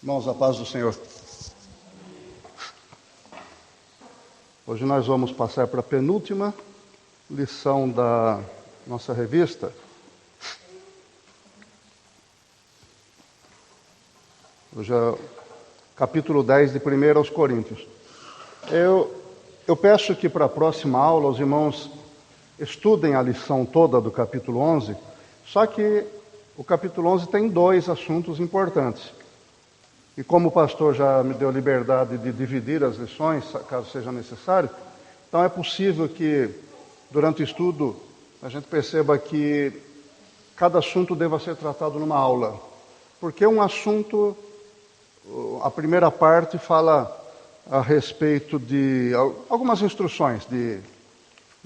Irmãos, a paz do Senhor. Hoje nós vamos passar para a penúltima lição da nossa revista. Hoje é capítulo 10 de 1 aos Coríntios. Eu peço que para a próxima aula os irmãos estudem a lição toda do capítulo 11, só que o capítulo 11 tem dois assuntos importantes. E como o pastor já me deu liberdade de dividir as lições, caso seja necessário, então é possível que, durante o estudo, a gente perceba que cada assunto deva ser tratado numa aula. Porque um assunto, a primeira parte fala a respeito de algumas instruções de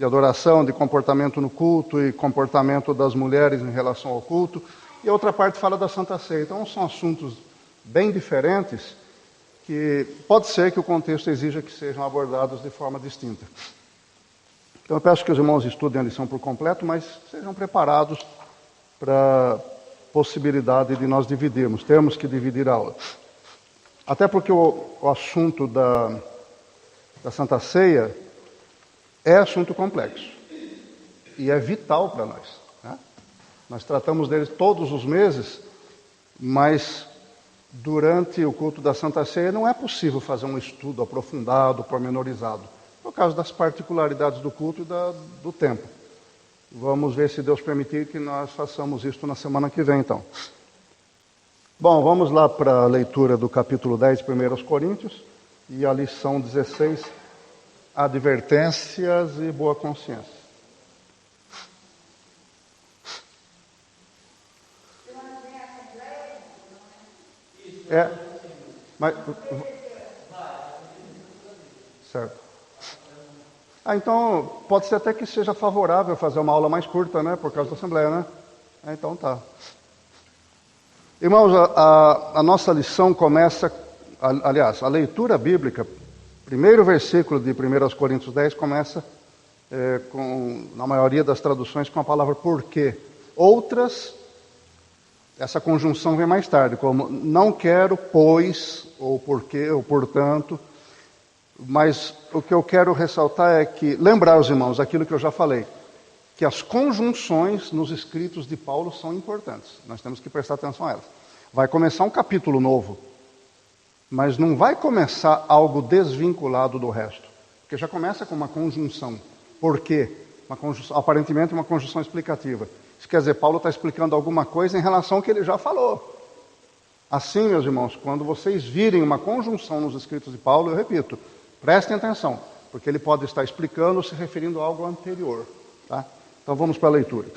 adoração, de comportamento no culto e comportamento das mulheres em relação ao culto, e a outra parte fala da Santa Ceia. Então são assuntos bem diferentes, que pode ser que o contexto exija que sejam abordados de forma distinta. Então eu peço que os irmãos estudem a lição por completo, mas sejam preparados para a possibilidade de nós dividirmos. Temos que dividir a aula. Até porque o assunto da Santa Ceia é assunto complexo e é vital para nós, né? Nós tratamos dele todos os meses, mas durante o culto da Santa Ceia não é possível fazer um estudo aprofundado, pormenorizado, por causa das particularidades do culto e do tempo. Vamos ver se Deus permitir que nós façamos isso na semana que vem, então. Bom, vamos lá para a leitura do capítulo 10, 1 aos Coríntios, e a lição 16, advertências e boa consciência. Mas certo. Então, pode ser até que seja favorável fazer uma aula mais curta, né? Por causa da Assembleia, né? Então tá. Irmãos, a nossa lição começa, aliás, a leitura bíblica, primeiro versículo de 1 aos Coríntios 10 começa, na maioria das traduções, com a palavra porquê. Outras, essa conjunção vem mais tarde, como não quero, pois, ou porque, ou portanto. Mas o que eu quero ressaltar é que, lembrar os irmãos aquilo que eu já falei, que as conjunções nos escritos de Paulo são importantes. Nós temos que prestar atenção a elas. Vai começar um capítulo novo, mas não vai começar algo desvinculado do resto. Porque já começa com uma conjunção. Por quê? Aparentemente uma conjunção explicativa. Isso quer dizer, Paulo está explicando alguma coisa em relação ao que ele já falou. Assim, meus irmãos, quando vocês virem uma conjunção nos escritos de Paulo, eu repito, prestem atenção, porque ele pode estar explicando ou se referindo a algo anterior. Tá? Então vamos para a leitura.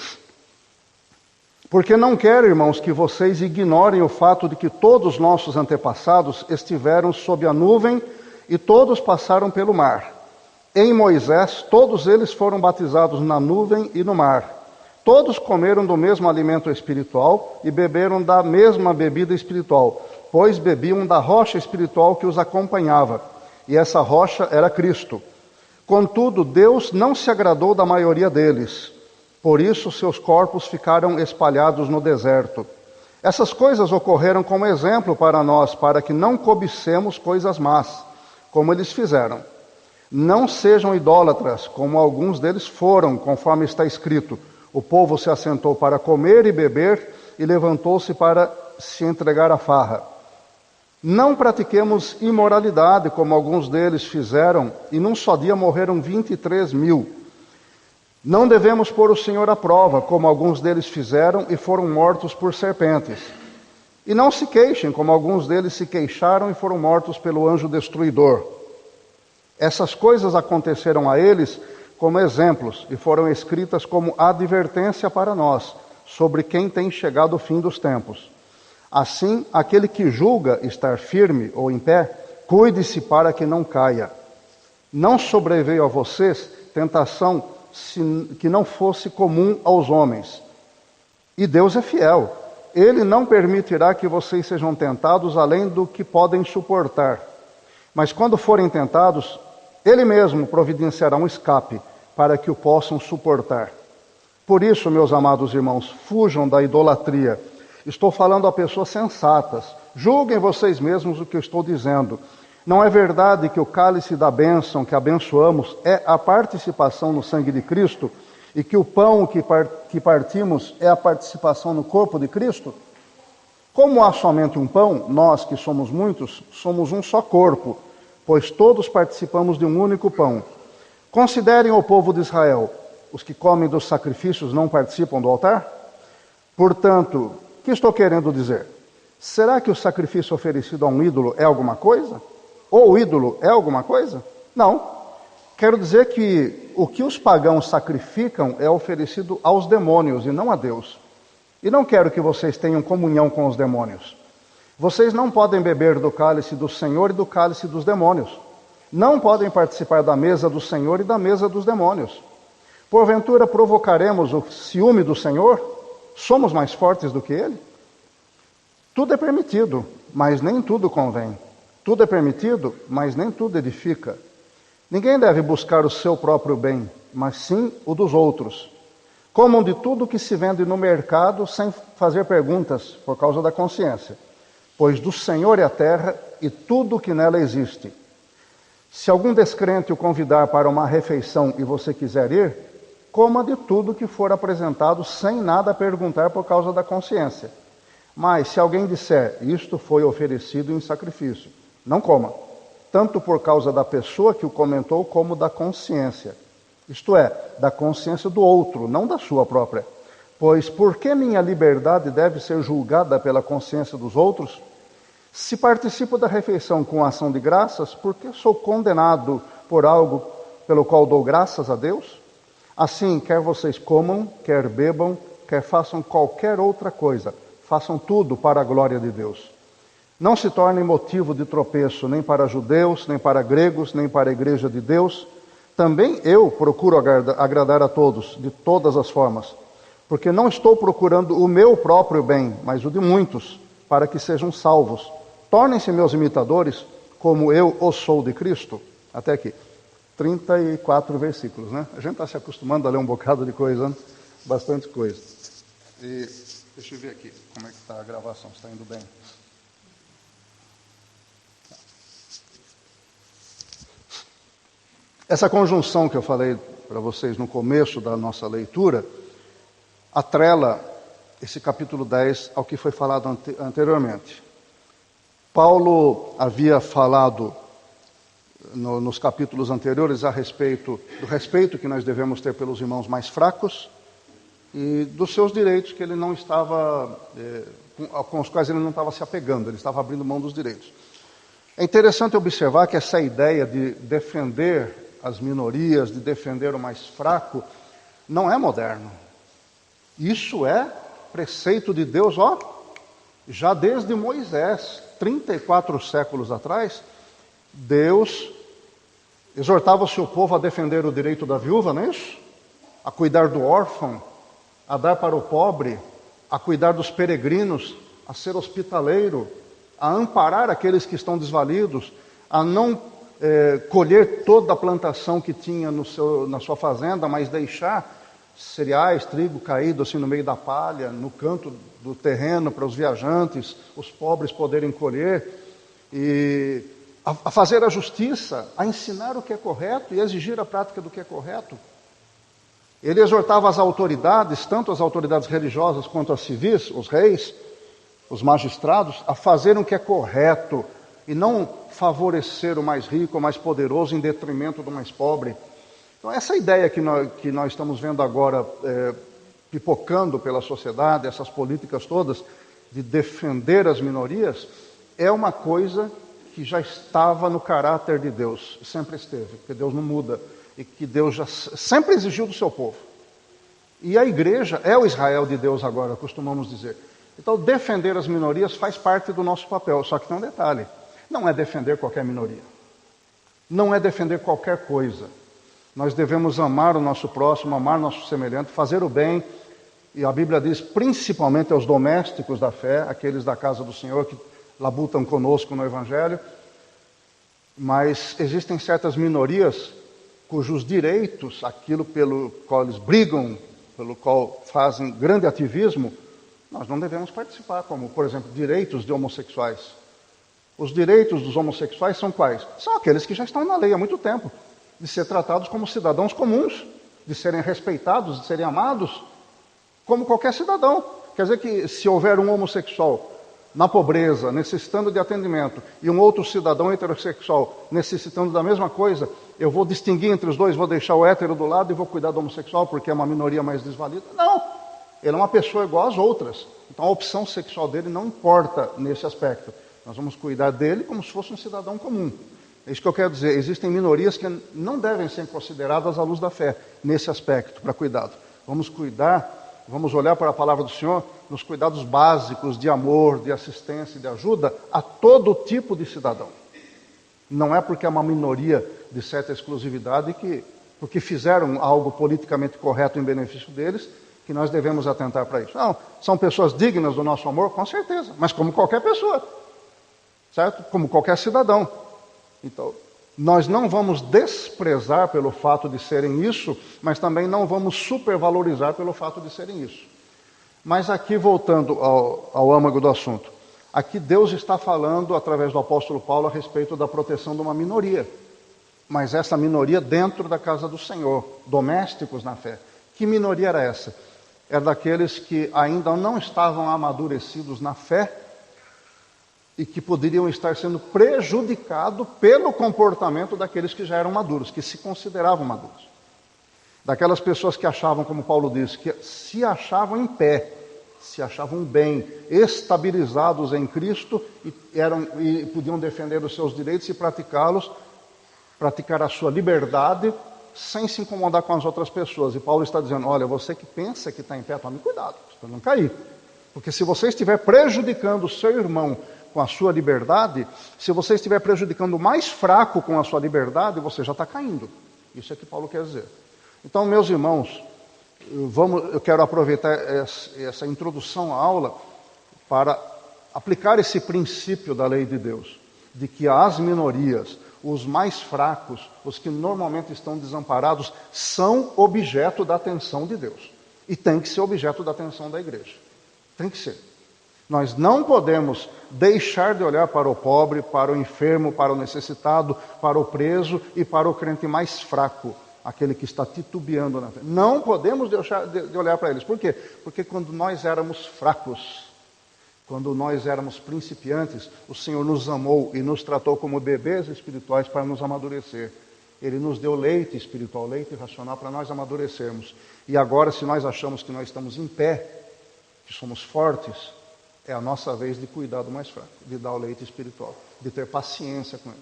Porque não quero, irmãos, que vocês ignorem o fato de que todos os nossos antepassados estiveram sob a nuvem e todos passaram pelo mar. Em Moisés, todos eles foram batizados na nuvem e no mar. Todos comeram do mesmo alimento espiritual e beberam da mesma bebida espiritual, pois bebiam da rocha espiritual que os acompanhava, e essa rocha era Cristo. Contudo, Deus não se agradou da maioria deles, por isso seus corpos ficaram espalhados no deserto. Essas coisas ocorreram como exemplo para nós, para que não cobicemos coisas más, como eles fizeram. Não sejam idólatras, como alguns deles foram, conforme está escrito. O povo se assentou para comer e beber e levantou-se para se entregar à farra. Não pratiquemos imoralidade, como alguns deles fizeram, e num só dia morreram 23.000. Não devemos pôr o Senhor à prova, como alguns deles fizeram e foram mortos por serpentes. E não se queixem, como alguns deles se queixaram e foram mortos pelo anjo destruidor. Essas coisas aconteceram a eles como exemplos, e foram escritas como advertência para nós, sobre quem tem chegado o fim dos tempos. Assim, aquele que julga estar firme ou em pé, cuide-se para que não caia. Não sobreveio a vocês tentação que não fosse comum aos homens. E Deus é fiel. Ele não permitirá que vocês sejam tentados além do que podem suportar. Mas quando forem tentados, Ele mesmo providenciará um escape para que o possam suportar. Por isso, meus amados irmãos, fujam da idolatria. Estou falando a pessoas sensatas, Julguem vocês mesmos o que eu estou dizendo. Não é verdade que o cálice da bênção que abençoamos é a participação no sangue de Cristo e que o pão que partimos é a participação no corpo de Cristo? Como há somente um pão, nós que somos muitos, somos um só corpo, pois todos participamos de um único pão. Considerem o povo de Israel. Os que comem dos sacrifícios não participam do altar? Portanto, o que estou querendo dizer? Será que o sacrifício oferecido a um ídolo é alguma coisa? Ou o ídolo é alguma coisa? Não. Quero dizer que o que os pagãos sacrificam é oferecido aos demônios e não a Deus. E não quero que vocês tenham comunhão com os demônios. Vocês não podem beber do cálice do Senhor e do cálice dos demônios. Não podem participar da mesa do Senhor e da mesa dos demônios. Porventura provocaremos o ciúme do Senhor? Somos mais fortes do que Ele? Tudo é permitido, mas nem tudo convém. Tudo é permitido, mas nem tudo edifica. Ninguém deve buscar o seu próprio bem, mas sim o dos outros. Comam de tudo que se vende no mercado sem fazer perguntas, por causa da consciência. Pois do Senhor é a terra e tudo o que nela existe. Se algum descrente o convidar para uma refeição e você quiser ir, coma de tudo que for apresentado sem nada perguntar por causa da consciência. Mas se alguém disser, isto foi oferecido em sacrifício, não coma, tanto por causa da pessoa que o comentou, como da consciência. Isto é, da consciência do outro, não da sua própria. Pois por que minha liberdade deve ser julgada pela consciência dos outros? Se participo da refeição com ação de graças, por que sou condenado por algo pelo qual dou graças a Deus? Assim, quer vocês comam, quer bebam, quer façam qualquer outra coisa, façam tudo para a glória de Deus. Não se tornem motivo de tropeço nem para judeus, nem para gregos, nem para a igreja de Deus. Também eu procuro agradar a todos, de todas as formas, porque não estou procurando o meu próprio bem, mas o de muitos, para que sejam salvos. Tornem-se meus imitadores, como eu o sou de Cristo. Até aqui. 34 versículos, né? A gente está se acostumando a ler um bocado de coisa, né? Bastante coisa. E deixa eu ver aqui como é que está a gravação, está indo bem. Essa conjunção que eu falei para vocês no começo da nossa leitura, atrela esse capítulo 10 ao que foi falado anteriormente. Paulo havia falado nos capítulos anteriores a respeito do respeito que nós devemos ter pelos irmãos mais fracos e dos seus direitos que ele não estava, com os quais ele não estava se apegando, ele estava abrindo mão dos direitos. É interessante observar que essa ideia de defender as minorias, de defender o mais fraco, não é moderno. Isso é preceito de Deus, já desde Moisés, 34 séculos atrás, Deus exortava o seu povo a defender o direito da viúva, não é isso? A cuidar do órfão, a dar para o pobre, a cuidar dos peregrinos, a ser hospitaleiro, a amparar aqueles que estão desvalidos, a não colher toda a plantação que tinha na sua fazenda, mas deixar cereais, trigo caído assim no meio da palha, no canto do terreno para os viajantes, os pobres poderem colher, e a fazer a justiça, a ensinar o que é correto e exigir a prática do que é correto. Ele exortava as autoridades, tanto as autoridades religiosas quanto as civis, os reis, os magistrados, a fazerem o que é correto e não favorecer o mais rico, o mais poderoso em detrimento do mais pobre. Então essa ideia que nós estamos vendo agora pipocando pela sociedade, essas políticas todas de defender as minorias, é uma coisa que já estava no caráter de Deus, sempre esteve, porque Deus não muda, e que Deus já sempre exigiu do seu povo. E a igreja é o Israel de Deus agora, costumamos dizer. Então defender as minorias faz parte do nosso papel, só que tem um detalhe, não é defender qualquer minoria, não é defender qualquer coisa. Nós devemos amar o nosso próximo, amar o nosso semelhante, fazer o bem, e a Bíblia diz principalmente aos domésticos da fé, aqueles da casa do Senhor que labutam conosco no Evangelho, mas existem certas minorias cujos direitos, aquilo pelo qual eles brigam, pelo qual fazem grande ativismo, nós não devemos participar, como, por exemplo, direitos de homossexuais. Os direitos dos homossexuais são quais? São aqueles que já estão na lei há muito tempo, de ser tratados como cidadãos comuns, de serem respeitados, de serem amados, como qualquer cidadão. Quer dizer que se houver um homossexual na pobreza, necessitando de atendimento, e um outro cidadão heterossexual necessitando da mesma coisa, eu vou distinguir entre os dois, vou deixar o hétero do lado e vou cuidar do homossexual porque é uma minoria mais desvalida? Não! Ele é uma pessoa igual às outras. Então a opção sexual dele não importa nesse aspecto. Nós vamos cuidar dele como se fosse um cidadão comum. É isso que eu quero dizer. Existem minorias que não devem ser consideradas à luz da fé, nesse aspecto, para cuidado. Vamos cuidar, vamos olhar para a palavra do Senhor nos cuidados básicos de amor, de assistência e de ajuda a todo tipo de cidadão. Não é porque é uma minoria de certa exclusividade que, porque fizeram algo politicamente correto em benefício deles, que nós devemos atentar para isso. Não, são pessoas dignas do nosso amor, com certeza, mas como qualquer pessoa, certo? Como qualquer cidadão. Então, nós não vamos desprezar pelo fato de serem isso, mas também não vamos supervalorizar pelo fato de serem isso. Mas aqui, voltando ao âmago do assunto, aqui Deus está falando, através do apóstolo Paulo, a respeito da proteção de uma minoria. Mas essa minoria dentro da casa do Senhor, domésticos na fé. Que minoria era essa? Era daqueles que ainda não estavam amadurecidos na fé e que poderiam estar sendo prejudicados pelo comportamento daqueles que já eram maduros, que se consideravam maduros. Daquelas pessoas que achavam, como Paulo disse, que se achavam em pé, se achavam bem, estabilizados em Cristo e podiam defender os seus direitos e praticá-los, praticar a sua liberdade, sem se incomodar com as outras pessoas. E Paulo está dizendo, olha, você que pensa que está em pé, tome cuidado, para não cair. Porque se você estiver prejudicando o seu irmão com a sua liberdade, se você estiver prejudicando o mais fraco com a sua liberdade, você já está caindo. Isso é que Paulo quer dizer. Então, meus irmãos, eu quero aproveitar essa introdução à aula para aplicar esse princípio da lei de Deus, de que as minorias, os mais fracos, os que normalmente estão desamparados, são objeto da atenção de Deus. E tem que ser objeto da atenção da igreja. Tem que ser. Nós não podemos deixar de olhar para o pobre, para o enfermo, para o necessitado, para o preso e para o crente mais fraco, aquele que está titubeando na fé. Não podemos deixar de olhar para eles. Por quê? Porque quando nós éramos fracos, quando nós éramos principiantes, o Senhor nos amou e nos tratou como bebês espirituais para nos amadurecer. Ele nos deu leite espiritual, leite racional para nós amadurecermos. E agora, se nós achamos que nós estamos em pé, que somos fortes, é a nossa vez de cuidar do mais fraco, de dar o leite espiritual, de ter paciência com ele.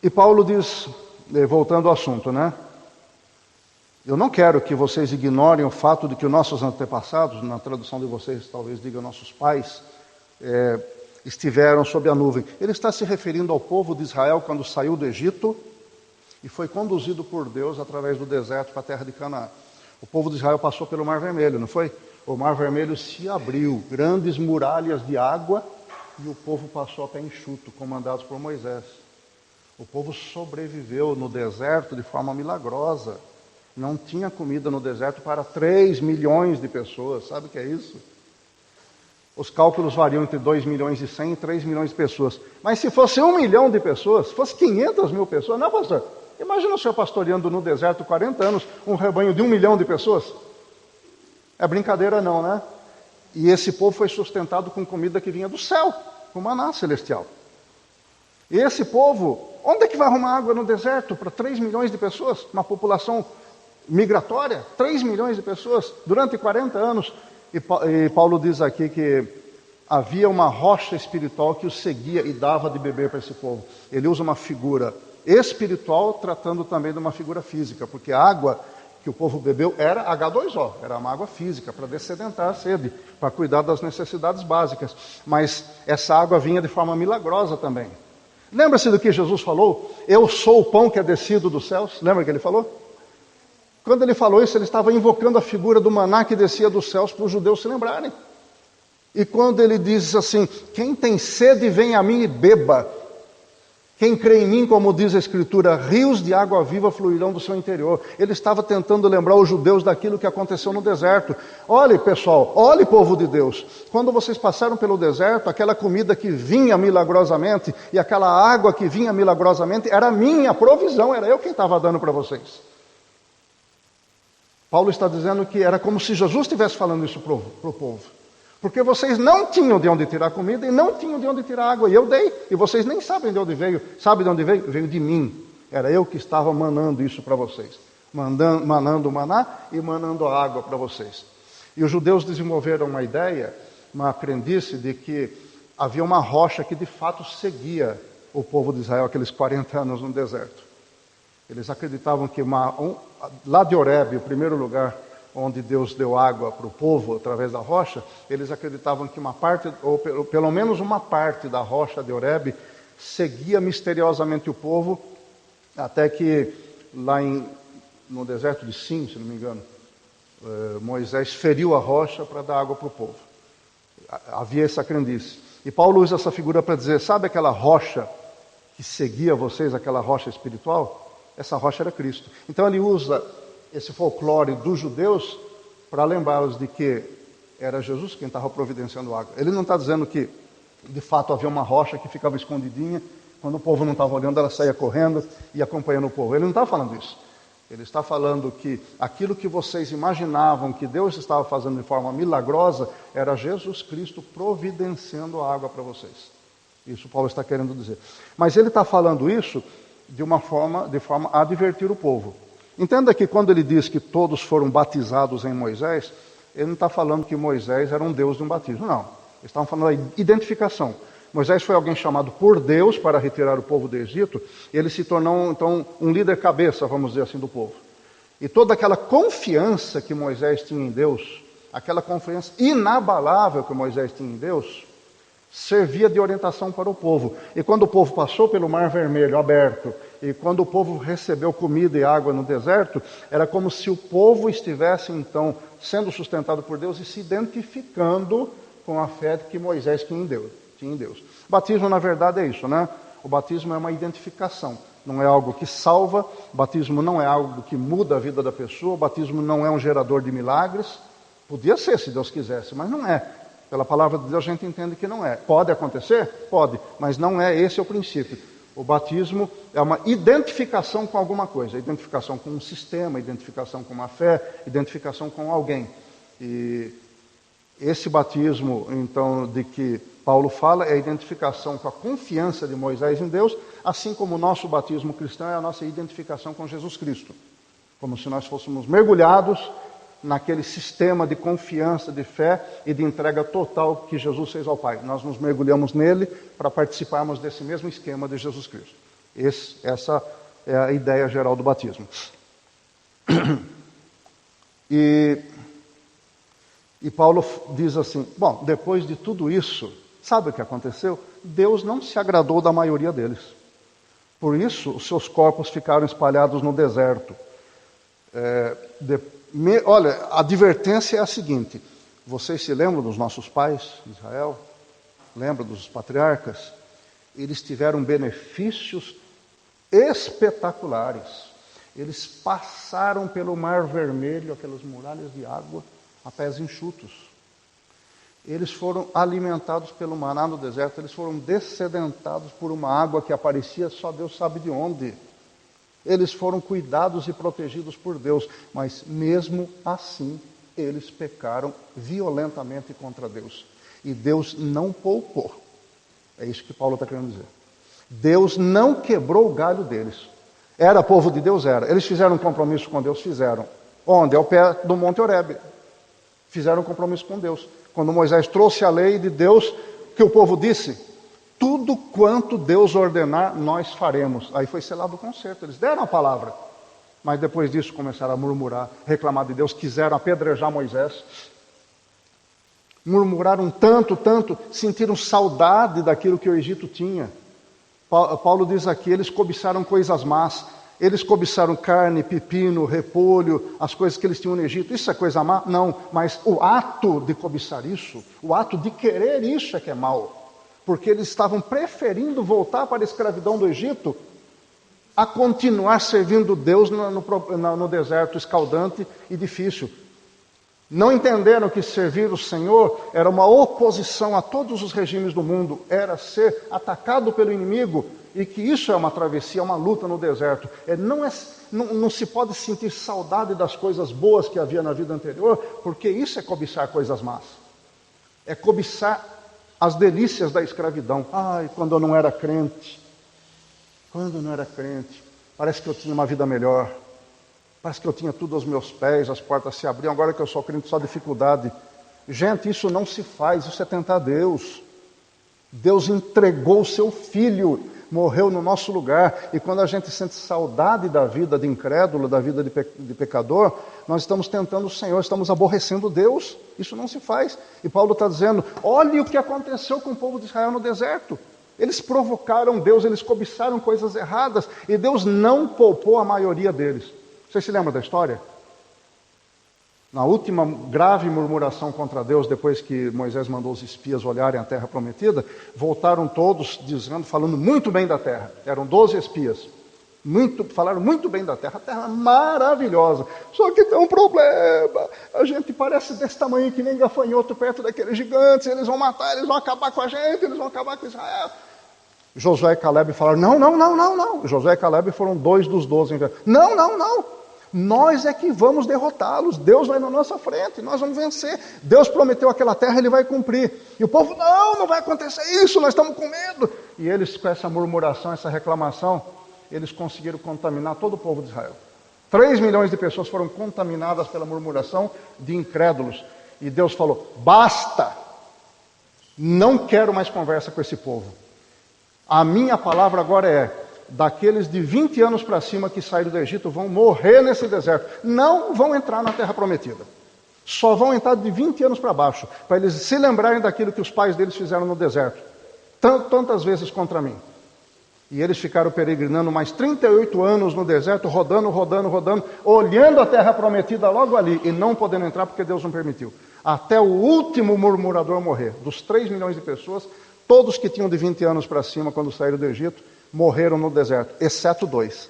E Paulo diz, voltando ao assunto, né? Eu não quero que vocês ignorem o fato de que os nossos antepassados, na tradução de vocês talvez diga nossos pais, estiveram sob a nuvem. Ele está se referindo ao povo de Israel quando saiu do Egito e foi conduzido por Deus através do deserto para a terra de Canaã. O povo de Israel passou pelo Mar Vermelho, não foi? O Mar Vermelho se abriu, grandes muralhas de água, e o povo passou a pé enxuto, comandados por Moisés. O povo sobreviveu no deserto de forma milagrosa. Não tinha comida no deserto para 3 milhões de pessoas. Sabe o que é isso? Os cálculos variam entre 2 milhões e 100 e 3 milhões de pessoas. Mas se fosse 1 milhão de pessoas, se fosse 500 mil pessoas, não, pastor? Imagina o senhor pastoreando no deserto 40 anos, um rebanho de 1 milhão de pessoas. É brincadeira não, né? E esse povo foi sustentado com comida que vinha do céu, com maná celestial. E esse povo, onde é que vai arrumar água no deserto para 3 milhões de pessoas? Uma população migratória, 3 milhões de pessoas, durante 40 anos. E Paulo diz aqui que havia uma rocha espiritual que os seguia e dava de beber para esse povo. Ele usa uma figura espiritual, tratando também de uma figura física, porque a água que o povo bebeu era H2O, era uma água física, para dessedentar a sede, para cuidar das necessidades básicas. Mas essa água vinha de forma milagrosa também. Lembra-se do que Jesus falou? Eu sou o pão que é descido dos céus. Lembra que ele falou? Quando ele falou isso, ele estava invocando a figura do maná que descia dos céus para os judeus se lembrarem. E quando ele diz assim, quem tem sede vem a mim e beba. Quem crê em mim, como diz a Escritura, rios de água viva fluirão do seu interior. Ele estava tentando lembrar os judeus daquilo que aconteceu no deserto. Olhe, pessoal, olhe, povo de Deus, quando vocês passaram pelo deserto, aquela comida que vinha milagrosamente e aquela água que vinha milagrosamente era minha provisão, era eu quem estava dando para vocês. Paulo está dizendo que era como se Jesus estivesse falando isso para o povo. Porque vocês não tinham de onde tirar comida e não tinham de onde tirar água. E eu dei. E vocês nem sabem de onde veio. Sabe de onde veio? Veio de mim. Era eu que estava manando isso para vocês. Manando o maná e manando a água para vocês. E os judeus desenvolveram uma ideia, uma crendice de que havia uma rocha que de fato seguia o povo de Israel aqueles 40 anos no deserto. Eles acreditavam que lá de Horebe, o primeiro lugar onde Deus deu água para o povo através da rocha, eles acreditavam que uma parte, ou pelo menos uma parte da rocha de Horebe, seguia misteriosamente o povo, até que lá no deserto de Sim, se não me engano, Moisés feriu a rocha para dar água para o povo. Havia essa crendice. E Paulo usa essa figura para dizer, sabe aquela rocha que seguia vocês, aquela rocha espiritual? Essa rocha era Cristo. Então ele usa esse folclore dos judeus para lembrá-los de que era Jesus quem estava providenciando água. Ele não está dizendo que, de fato, havia uma rocha que ficava escondidinha, quando o povo não estava olhando, ela saía correndo e acompanhando o povo. Ele não está falando isso. Ele está falando que aquilo que vocês imaginavam que Deus estava fazendo de forma milagrosa, era Jesus Cristo providenciando a água para vocês. Isso Paulo está querendo dizer. Mas ele está falando isso de forma a advertir o povo. Entenda que quando ele diz que todos foram batizados em Moisés, ele não está falando que Moisés era um Deus de um batismo, não. Eles estavam falando da identificação. Moisés foi alguém chamado por Deus para retirar o povo do Egito, e ele se tornou, então, um líder cabeça, vamos dizer assim, do povo. E toda aquela confiança que Moisés tinha em Deus, aquela confiança inabalável que Moisés tinha em Deus, servia de orientação para o povo. E quando o povo passou pelo Mar Vermelho aberto, e quando o povo recebeu comida e água no deserto, era como se o povo estivesse, então, sendo sustentado por Deus e se identificando com a fé que Moisés tinha em Deus. Batismo, na verdade, é isso, né? O batismo é uma identificação. Não é algo que salva, o batismo não é algo que muda a vida da pessoa, o batismo não é um gerador de milagres. Podia ser, se Deus quisesse, mas não é. Pela palavra de Deus a gente entende que não é. Pode acontecer? Pode, mas não é esse o princípio. O batismo é uma identificação com alguma coisa, identificação com um sistema, identificação com uma fé, identificação com alguém. E esse batismo, então, de que Paulo fala, é a identificação com a confiança de Moisés em Deus, assim como o nosso batismo cristão é a nossa identificação com Jesus Cristo. Como se nós fôssemos mergulhados naquele sistema de confiança, de fé e de entrega total que Jesus fez ao Pai. Nós nos mergulhamos nele para participarmos desse mesmo esquema de Jesus Cristo. Essa é a ideia geral do batismo. E Paulo diz assim, bom, depois de tudo isso, sabe o que aconteceu? Deus não se agradou da maioria deles. Por isso, os seus corpos ficaram espalhados no deserto. Olha, a advertência é a seguinte, vocês se lembram dos nossos pais de Israel? Lembram dos patriarcas? Eles tiveram benefícios espetaculares. Eles passaram pelo Mar Vermelho, aquelas muralhas de água, a pés enxutos. Eles foram alimentados pelo maná no deserto, eles foram dessedentados por uma água que aparecia, só Deus sabe de onde. Eles foram cuidados e protegidos por Deus, mas mesmo assim, eles pecaram violentamente contra Deus. E Deus não poupou. É isso que Paulo está querendo dizer. Deus não quebrou o galho deles. Era povo de Deus? Era. Eles fizeram um compromisso com Deus? Fizeram. Onde? Ao pé do Monte Horebe. Fizeram um compromisso com Deus. Quando Moisés trouxe a lei de Deus, que o povo disse, tudo quanto Deus ordenar, nós faremos. Aí foi selado o concerto. Eles deram a palavra. Mas depois disso começaram a murmurar, reclamar de Deus, quiseram apedrejar Moisés. Murmuraram tanto, sentiram saudade daquilo que o Egito tinha. Paulo diz aqui, eles cobiçaram coisas más. Eles cobiçaram carne, pepino, repolho, as coisas que eles tinham no Egito. Isso é coisa má? Não, mas o ato de cobiçar isso, o ato de querer isso é que é mal. porque eles estavam preferindo voltar para a escravidão do Egito a continuar servindo Deus no deserto escaldante e difícil. Não entenderam que servir o Senhor era uma oposição a todos os regimes do mundo, era ser atacado pelo inimigo, e que isso é uma travessia, é uma luta no deserto. Não se pode sentir saudade das coisas boas que havia na vida anterior, porque isso é cobiçar coisas más. É cobiçar as delícias da escravidão. Ai, quando eu não era crente, parece que eu tinha uma vida melhor. Parece que eu tinha tudo aos meus pés, as portas se abriam, agora que eu sou crente, só dificuldade. Gente, isso não se faz, isso é tentar Deus. Deus entregou o seu Filho, morreu no nosso lugar, e quando a gente sente saudade da vida de incrédulo, da vida de pecador, nós estamos tentando o Senhor, estamos aborrecendo Deus. Isso não se faz. E Paulo está dizendo, olhe o que aconteceu com o povo de Israel no deserto. Eles provocaram Deus, eles cobiçaram coisas erradas, e Deus não poupou a maioria deles. Vocês se lembram da história? Na última grave murmuração contra Deus, depois que Moisés mandou os espias olharem a terra prometida, voltaram todos falando muito bem da terra. Eram 12 espias. Falaram muito bem da terra. A terra maravilhosa. Só que tem um problema. A gente parece desse tamanho que nem gafanhoto perto daqueles gigantes. Eles vão matar, eles vão acabar com a gente, eles vão acabar com Israel. Josué e Caleb falaram, não. Josué e Caleb foram 2 dos 12. Não. Nós é que vamos derrotá-los. Deus vai na nossa frente, nós vamos vencer. Deus prometeu aquela terra, Ele vai cumprir. E o povo, não vai acontecer isso, nós estamos com medo. E eles, com essa murmuração, essa reclamação, eles conseguiram contaminar todo o povo de Israel. 3 milhões de pessoas foram contaminadas pela murmuração de incrédulos. E Deus falou, basta, não quero mais conversa com esse povo. A minha palavra agora é, daqueles de 20 anos para cima que saíram do Egito vão morrer nesse deserto. Não vão entrar na terra prometida. Só vão entrar de 20 anos para baixo, para eles se lembrarem daquilo que os pais deles fizeram no deserto. Tantas vezes contra mim. E eles ficaram peregrinando mais 38 anos no deserto, rodando, olhando a terra prometida logo ali, e não podendo entrar porque Deus não permitiu. Até o último murmurador morrer. Dos 3 milhões de pessoas, todos que tinham de 20 anos para cima, quando saíram do Egito, morreram no deserto, exceto 2,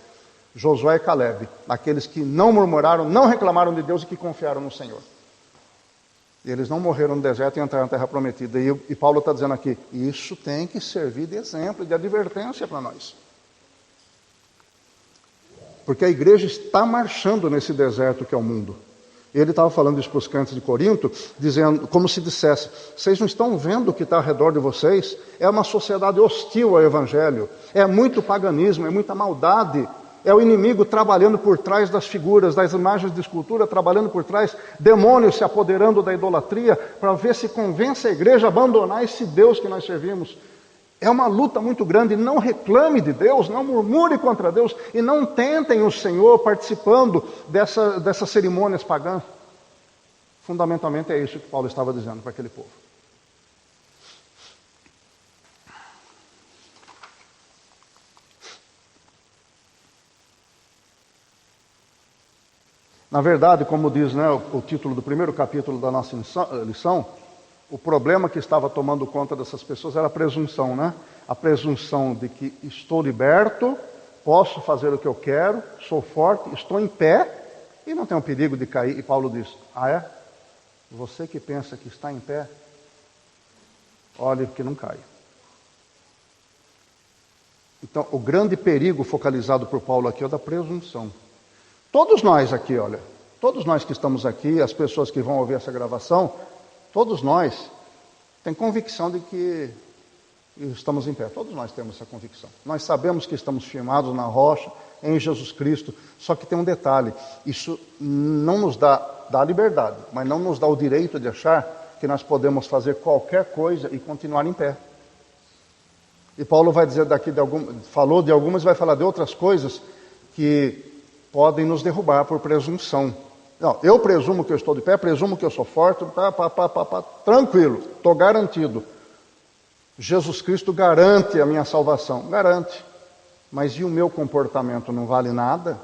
Josué e Caleb, aqueles que não murmuraram, não reclamaram de Deus e que confiaram no Senhor. E eles não morreram no deserto e entraram na terra prometida. E Paulo está dizendo aqui, isso tem que servir de exemplo, de advertência para nós. Porque a igreja está marchando nesse deserto que é o mundo. Ele estava falando isso para os crentes de Corinto, dizendo, como se dissesse, vocês não estão vendo o que está ao redor de vocês? É uma sociedade hostil ao Evangelho, é muito paganismo, é muita maldade, é o inimigo trabalhando por trás das figuras, das imagens de escultura, trabalhando por trás, demônios se apoderando da idolatria, para ver se convence a igreja a abandonar esse Deus que nós servimos. É uma luta muito grande, não reclame de Deus, não murmure contra Deus, e não tentem o Senhor participando dessas cerimônias pagãs. Fundamentalmente é isso que Paulo estava dizendo para aquele povo. Na verdade, como diz o título do primeiro capítulo da nossa lição, o problema que estava tomando conta dessas pessoas era a presunção, A presunção de que estou liberto, posso fazer o que eu quero, sou forte, estou em pé e não tenho perigo de cair. E Paulo diz, você que pensa que está em pé, olhe que não cai. Então, o grande perigo focalizado por Paulo aqui é o da presunção. Todos nós aqui, todos nós que estamos aqui, as pessoas que vão ouvir essa gravação, todos nós temos convicção de que estamos em pé. Todos nós temos essa convicção. Nós sabemos que estamos firmados na rocha, em Jesus Cristo. Só que tem um detalhe. Isso não nos dá liberdade, mas não nos dá o direito de achar que nós podemos fazer qualquer coisa e continuar em pé. E Paulo vai dizer falou de algumas e vai falar de outras coisas que podem nos derrubar por presunção. Não, eu presumo que eu estou de pé, presumo que eu sou forte, tranquilo, estou garantido. Jesus Cristo garante a minha salvação, garante. Mas e o meu comportamento não vale nada?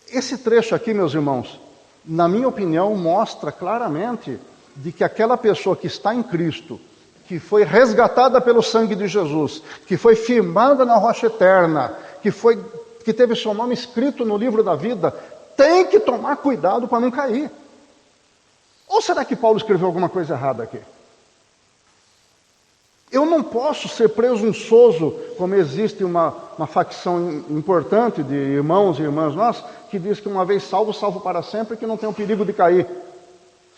Esse trecho aqui, meus irmãos, na minha opinião, mostra claramente de que aquela pessoa que está em Cristo que foi resgatada pelo sangue de Jesus, que foi firmada na rocha eterna, que teve seu nome escrito no livro da vida, tem que tomar cuidado para não cair. Ou será que Paulo escreveu alguma coisa errada aqui? Eu não posso ser presunçoso, como existe uma facção importante de irmãos e irmãs nossos, que diz que uma vez salvo, salvo para sempre, que não tem o perigo de cair.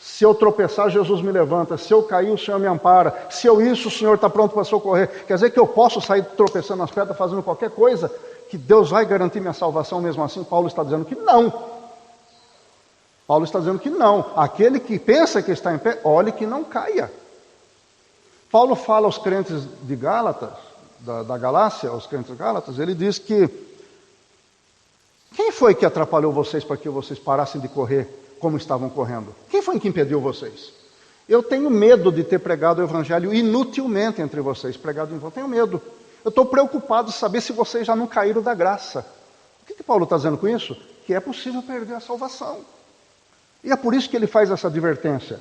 Se eu tropeçar, Jesus me levanta. Se eu cair, o Senhor me ampara. Se eu isso, o Senhor está pronto para socorrer. Quer dizer que eu posso sair tropeçando nas pedras, fazendo qualquer coisa, que Deus vai garantir minha salvação mesmo assim? Paulo está dizendo que não. Paulo está dizendo que não. Aquele que pensa que está em pé, olhe que não caia. Paulo fala aos crentes de Gálatas, da Galácia, aos crentes de Gálatas, ele diz que quem foi que atrapalhou vocês para que vocês parassem de correr como estavam correndo? Quem foi que impediu vocês? Eu tenho medo de ter pregado o evangelho inutilmente entre vocês, pregado em vão. Tenho medo. Eu estou preocupado de saber se vocês já não caíram da graça. O que Paulo está dizendo com isso? Que é possível perder a salvação. E é por isso que ele faz essa advertência.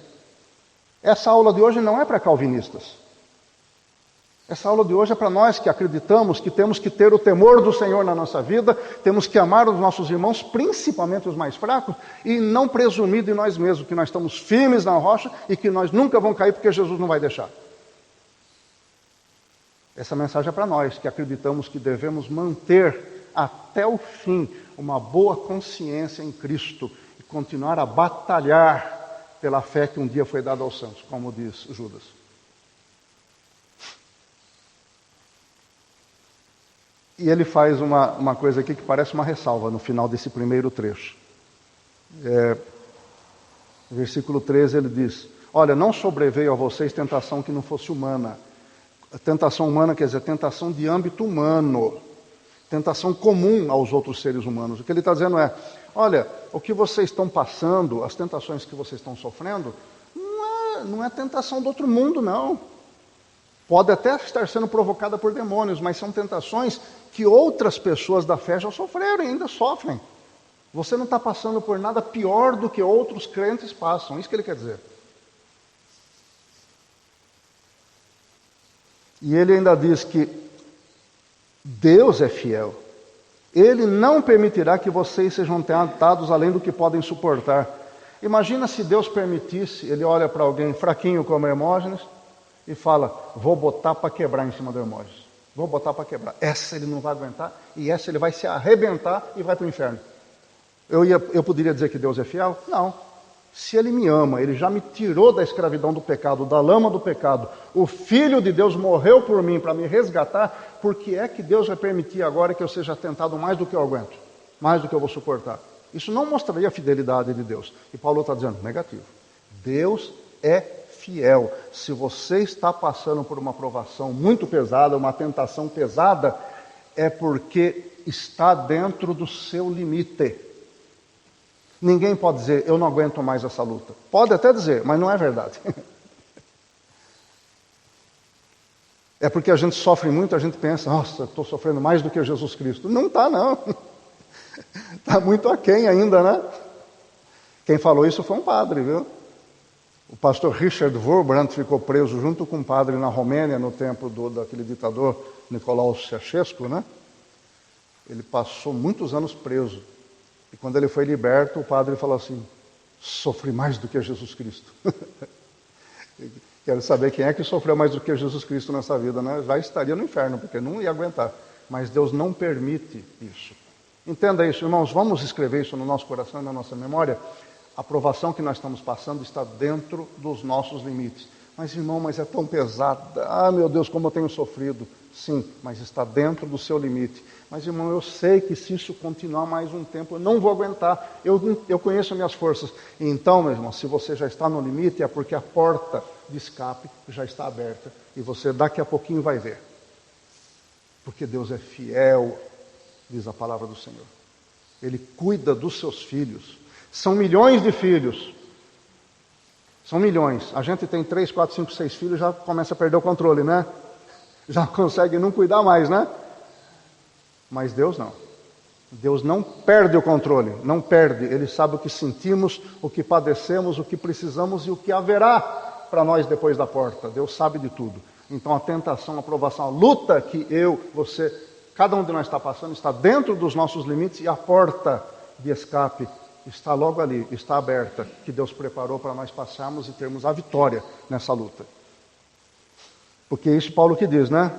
Essa aula de hoje não é para calvinistas. Essa aula de hoje é para nós que acreditamos que temos que ter o temor do Senhor na nossa vida, temos que amar os nossos irmãos, principalmente os mais fracos, e não presumir de nós mesmos que nós estamos firmes na rocha e que nós nunca vamos cair porque Jesus não vai deixar. Essa mensagem é para nós que acreditamos que devemos manter até o fim uma boa consciência em Cristo e continuar a batalhar pela fé que um dia foi dada aos santos, como diz Judas. E ele faz uma coisa aqui que parece uma ressalva no final desse primeiro trecho. Versículo 13 ele diz: olha, não sobreveio a vocês tentação que não fosse humana. A tentação humana quer dizer tentação de âmbito humano, tentação comum aos outros seres humanos. O que ele está dizendo é: olha, o que vocês estão passando, as tentações que vocês estão sofrendo, não é tentação do outro mundo, não. Pode até estar sendo provocada por demônios, mas são tentações que outras pessoas da fé já sofreram e ainda sofrem. Você não está passando por nada pior do que outros crentes passam. Isso que ele quer dizer. E ele ainda diz que Deus é fiel. Ele não permitirá que vocês sejam tentados além do que podem suportar. Imagina se Deus permitisse, ele olha para alguém fraquinho como Hermógenes e fala: vou botar para quebrar em cima do Hermógenes. Vou botar para quebrar. Essa ele não vai aguentar e essa ele vai se arrebentar e vai para o inferno. Eu poderia dizer que Deus é fiel? Não. Se ele me ama, ele já me tirou da escravidão do pecado, da lama do pecado. O Filho de Deus morreu por mim para me resgatar. Por que é que Deus vai permitir agora que eu seja tentado mais do que eu aguento? Mais do que eu vou suportar? Isso não mostraria a fidelidade de Deus. E Paulo está dizendo, negativo. Deus é fiel. Se você está passando por uma provação muito pesada, uma tentação pesada, é porque está dentro do seu limite. Ninguém pode dizer, eu não aguento mais essa luta. Pode até dizer, mas não é verdade. É porque a gente sofre muito, a gente pensa, nossa, estou sofrendo mais do que Jesus Cristo. Não está, não. Está muito aquém ainda, né? Quem falou isso foi um padre, viu? O pastor Richard Wurmbrand ficou preso junto com um padre na Romênia, no tempo daquele ditador Nicolau Ceausescu, né? Ele passou muitos anos preso. E quando ele foi liberto, o padre falou assim, sofri mais do que Jesus Cristo. Quero saber quem é que sofreu mais do que Jesus Cristo nessa vida, né? Já estaria no inferno, porque não ia aguentar. Mas Deus não permite isso. Entenda isso, irmãos, vamos escrever isso no nosso coração e na nossa memória. A provação que nós estamos passando está dentro dos nossos limites. Mas, irmão, mas é tão pesada. Ah, meu Deus, como eu tenho sofrido. Sim, mas está dentro do seu limite. Mas, irmão, eu sei que se isso continuar mais um tempo, eu não vou aguentar. Eu conheço as minhas forças. Então, meu irmão, se você já está no limite, é porque a porta de escape já está aberta. E você daqui a pouquinho vai ver. Porque Deus é fiel, diz a palavra do Senhor. Ele cuida dos seus filhos. São milhões de filhos. São milhões. A gente tem 3, 4, 5, 6 filhos, já começa a perder o controle, né? Já consegue não cuidar mais, né? Mas Deus não. Deus não perde o controle, não perde. Ele sabe o que sentimos, o que padecemos, o que precisamos e o que haverá para nós depois da porta. Deus sabe de tudo. Então a tentação, a provação, a luta que eu, você, cada um de nós está passando, está dentro dos nossos limites e a porta de escape está logo ali, está aberta, que Deus preparou para nós passarmos e termos a vitória nessa luta. Porque isso Paulo que diz, né?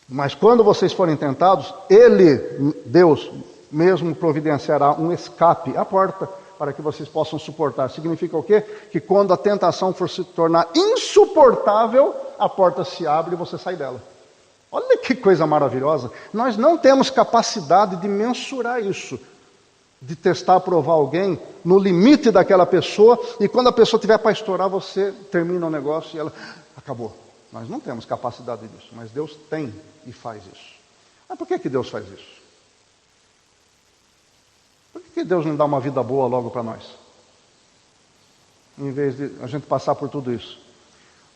Mas quando vocês forem tentados, Ele, Deus, mesmo providenciará um escape, a porta, para que vocês possam suportar. Significa o quê? Que quando a tentação for se tornar insuportável, a porta se abre e você sai dela. Olha que coisa maravilhosa. Nós não temos capacidade de mensurar isso, de testar, provar alguém no limite daquela pessoa, e quando a pessoa estiver para estourar, você termina o negócio e ela acabou. Nós não temos capacidade disso, mas Deus tem e faz isso. Mas por que Deus faz isso? Por que Deus não dá uma vida boa logo para nós? Em vez de a gente passar por tudo isso.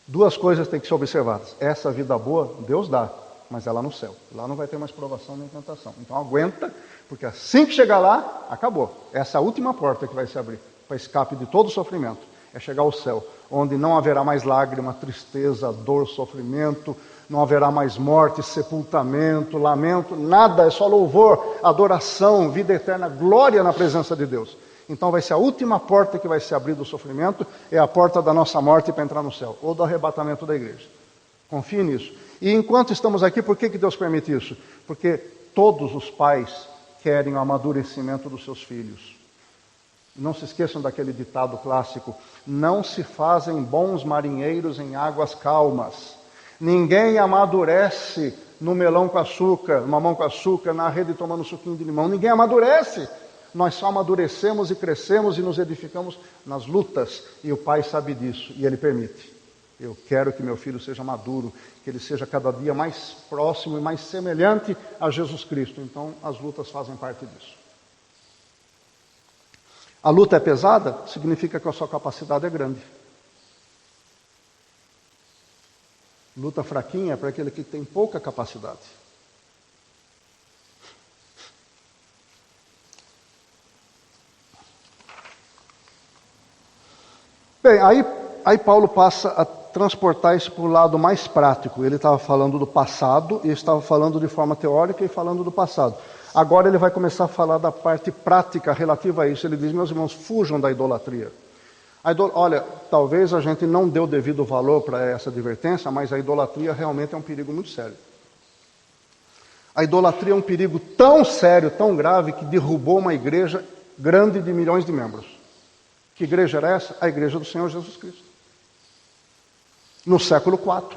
Duas coisas têm que ser observadas. Essa vida boa, Deus dá, mas é lá no céu. Lá não vai ter mais provação nem tentação. Então aguenta, porque assim que chegar lá, acabou. Essa é a última porta que vai se abrir, para escape de todo sofrimento. É chegar ao céu, onde não haverá mais lágrima, tristeza, dor, sofrimento, não haverá mais morte, sepultamento, lamento, nada, é só louvor, adoração, vida eterna, glória na presença de Deus. Então vai ser a última porta que vai se abrir do sofrimento, é a porta da nossa morte para entrar no céu, ou do arrebatamento da igreja. Confie nisso. E enquanto estamos aqui, por que Deus permite isso? Porque todos os pais querem o amadurecimento dos seus filhos. Não se esqueçam daquele ditado clássico: não se fazem bons marinheiros em águas calmas. Ninguém amadurece no melão com açúcar, no mamão com açúcar, na rede tomando suquinho de limão. Ninguém amadurece. Nós só amadurecemos e crescemos e nos edificamos nas lutas. E o Pai sabe disso e Ele permite. Eu quero que meu filho seja maduro, que ele seja cada dia mais próximo e mais semelhante a Jesus Cristo. Então as lutas fazem parte disso. A luta é pesada, significa que a sua capacidade é grande. Luta fraquinha é para aquele que tem pouca capacidade. Bem, aí Paulo passa a transportar isso para o lado mais prático. Ele estava falando do passado, e estava falando de forma teórica e falando do passado. Agora ele vai começar a falar da parte prática relativa a isso. Ele diz: meus irmãos, fujam da idolatria. Olha, talvez a gente não dê o devido valor para essa advertência, mas a idolatria realmente é um perigo muito sério. A idolatria é um perigo tão sério, tão grave, que derrubou uma igreja grande de milhões de membros. Que igreja era essa? A igreja do Senhor Jesus Cristo. No século IV.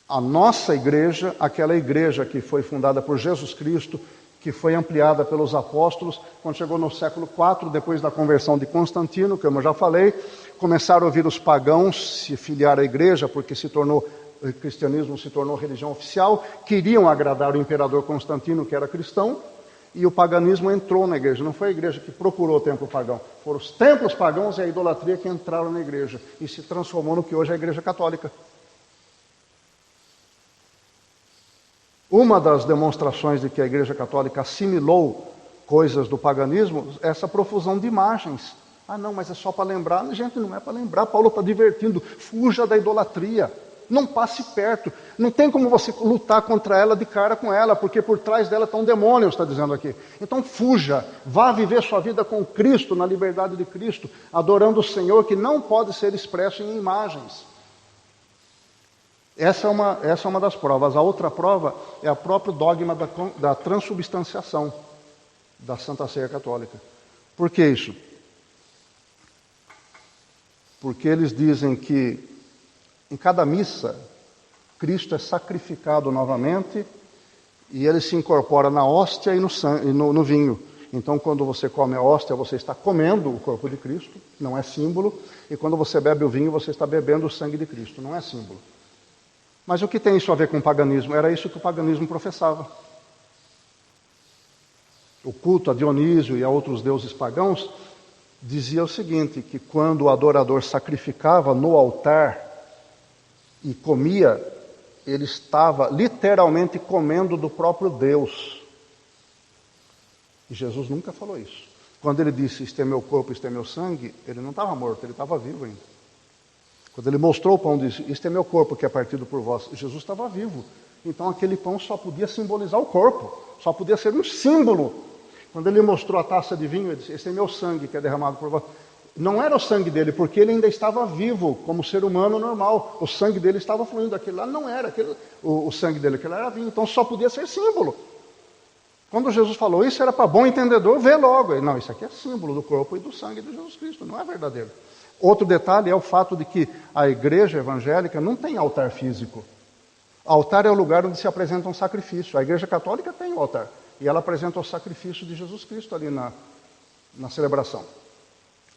A nossa igreja, aquela igreja que foi fundada por Jesus Cristo, que foi ampliada pelos apóstolos, quando chegou no século IV, depois da conversão de Constantino, como eu já falei, começaram a ouvir os pagãos se filiar à igreja, porque o cristianismo se tornou religião oficial, queriam agradar o imperador Constantino, que era cristão, e o paganismo entrou na igreja. Não foi a igreja que procurou o templo pagão, foram os templos pagãos e a idolatria que entraram na igreja, e se transformou no que hoje é a igreja católica. Uma das demonstrações de que a Igreja Católica assimilou coisas do paganismo, essa profusão de imagens. Ah, não, mas é só para lembrar. Gente, não é para lembrar. Paulo está divertindo. Fuja da idolatria. Não passe perto. Não tem como você lutar contra ela de cara com ela, porque por trás dela estão demônios, está dizendo aqui. Então fuja. Vá viver sua vida com Cristo, na liberdade de Cristo, adorando o Senhor, que não pode ser expresso em imagens. Essa é uma das provas. A outra prova é o próprio dogma da transubstanciação da Santa Ceia Católica. Por que isso? Porque eles dizem que em cada missa, Cristo é sacrificado novamente e ele se incorpora na hóstia e no vinho. Então, quando você come a hóstia, você está comendo o corpo de Cristo, não é símbolo. E quando você bebe o vinho, você está bebendo o sangue de Cristo, não é símbolo. Mas o que tem isso a ver com o paganismo? Era isso que o paganismo professava. O culto a Dionísio e a outros deuses pagãos dizia o seguinte, que quando o adorador sacrificava no altar e comia, ele estava literalmente comendo do próprio Deus. E Jesus nunca falou isso. Quando ele disse, isto é meu corpo, isto é meu sangue, ele não estava morto, ele estava vivo ainda. Quando ele mostrou o pão, disse: "Este é meu corpo que é partido por vós." Jesus estava vivo. Então aquele pão só podia simbolizar o corpo, só podia ser um símbolo. Quando ele mostrou a taça de vinho, ele disse: "Esse é meu sangue que é derramado por vós." Não era o sangue dele, porque ele ainda estava vivo, como ser humano normal. O sangue dele estava fluindo. Aquele lá não era o sangue dele, aquele lá era vinho. Então só podia ser símbolo. Quando Jesus falou isso, era para bom entendedor ver logo. Não, isso aqui é símbolo do corpo e do sangue de Jesus Cristo, não é verdadeiro. Outro detalhe é o fato de que a igreja evangélica não tem altar físico. Altar é o lugar onde se apresenta um sacrifício. A igreja católica tem o altar. E ela apresenta o sacrifício de Jesus Cristo ali na celebração.